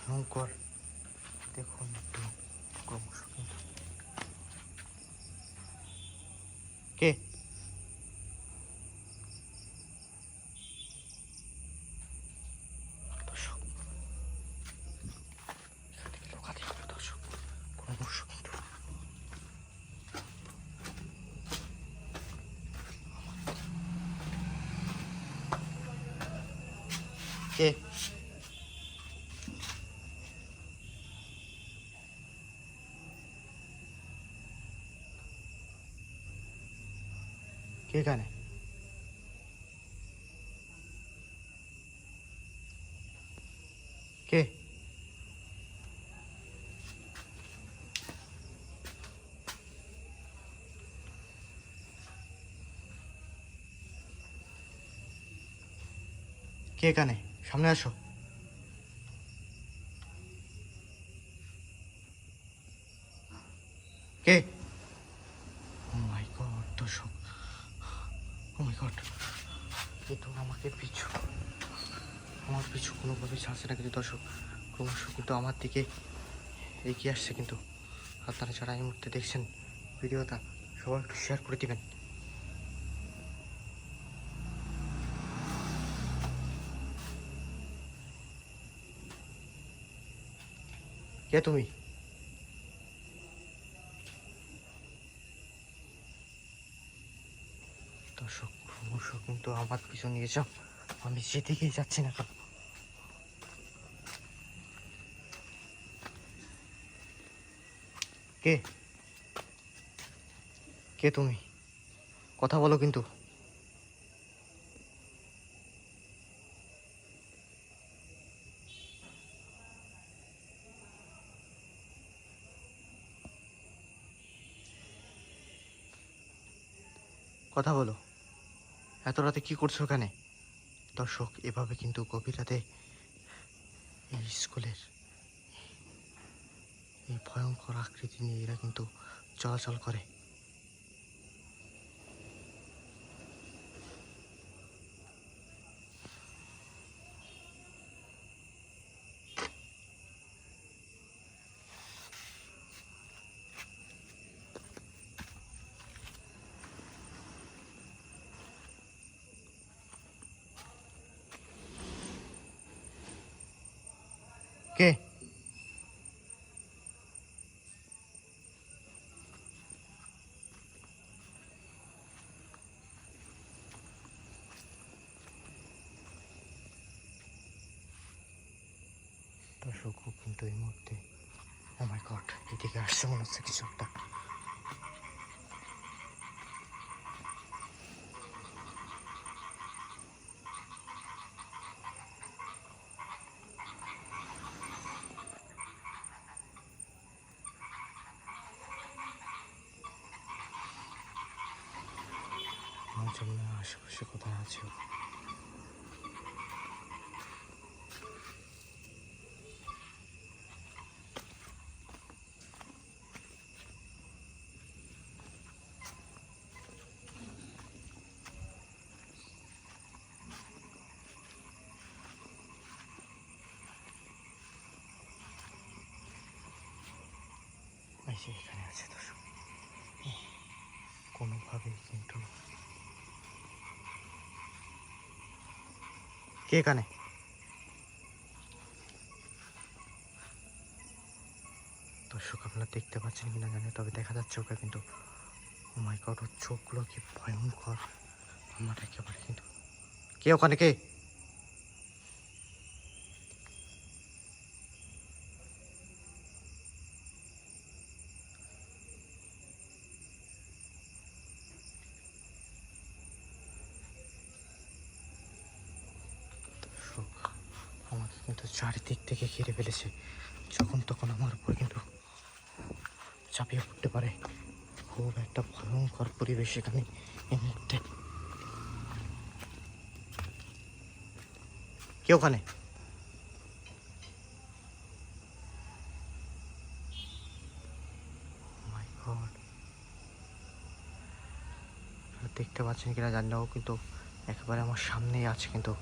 ভয়ঙ্কর। দেখুন একটু ক্রমশ কিন্তু কে দর্শক, এখান থেকে লোকাতে হবে দর্শক, ক্রমশ কিন্তু কে কে এখানে? কে? কে এখানে? সামনে আসো। কে? ও মাই গড দর্শক, ও মাই গড, এ তো আমাকে পিছু, আমার পিছু কোনোভাবেই ছাড়ছে না কিন্তু দর্শক, ক্রমশ কিন্তু আমার দিকে এগিয়ে আসছে কিন্তু। আপনারা যারা এই মুহূর্তে দেখছেন ভিডিওটা, সবাই একটু শেয়ার করে দিবেন। কে তুমি? দর্শক ক্রমশ কিন্তু আমার পিছু নিয়ে যাও, আমি যেদিকেই যাচ্ছি না কেন। কে? কে তুমি? কথা বলো কিন্তু। কথা বলো। এত রাতে কি করছো ওখানে? দর্শক এভাবে কিন্তু গভীর রাতে এই স্কুলের এই ভয়ঙ্কর আকৃতি নিয়ে এরা কিন্তু চলাচল করে। কে? দর্শক কিন্তু এই মুহূর্তে, ও মাই গড, এদিকে আসছে মনে হচ্ছে কিছু একটা। আমার জন্য আশেপাশে কোথায় আছে? এই যে এখানে আছে দর্শক, কোনোভাবেই কিন্তু। কে এখানে? দর্শক আপনারা দেখতে পাচ্ছেন কিনা জানি, তবে দেখা যাচ্ছে ওকে কিন্তু। ও মাই গড, ওর চোখগুলো কি ভয়ঙ্কর, আমার একেবারে কিন্তু। কে ওখানে? কে? দর্শক আমাকে কিন্তু চারিদিক থেকে ঘিরে ফেলেছে, যখন তখন আমার উপর কিন্তু চাপিয়ে পড়তে পারে। খুব একটা ভয়ঙ্কর পরিবেশ এখানে এই মুহূর্তে। কে ওখানে? মাই গড, দেখতে পাচ্ছেন কিনা জানি না, ও কিন্তু একেবারে আমার সামনেই আছে কিন্তু।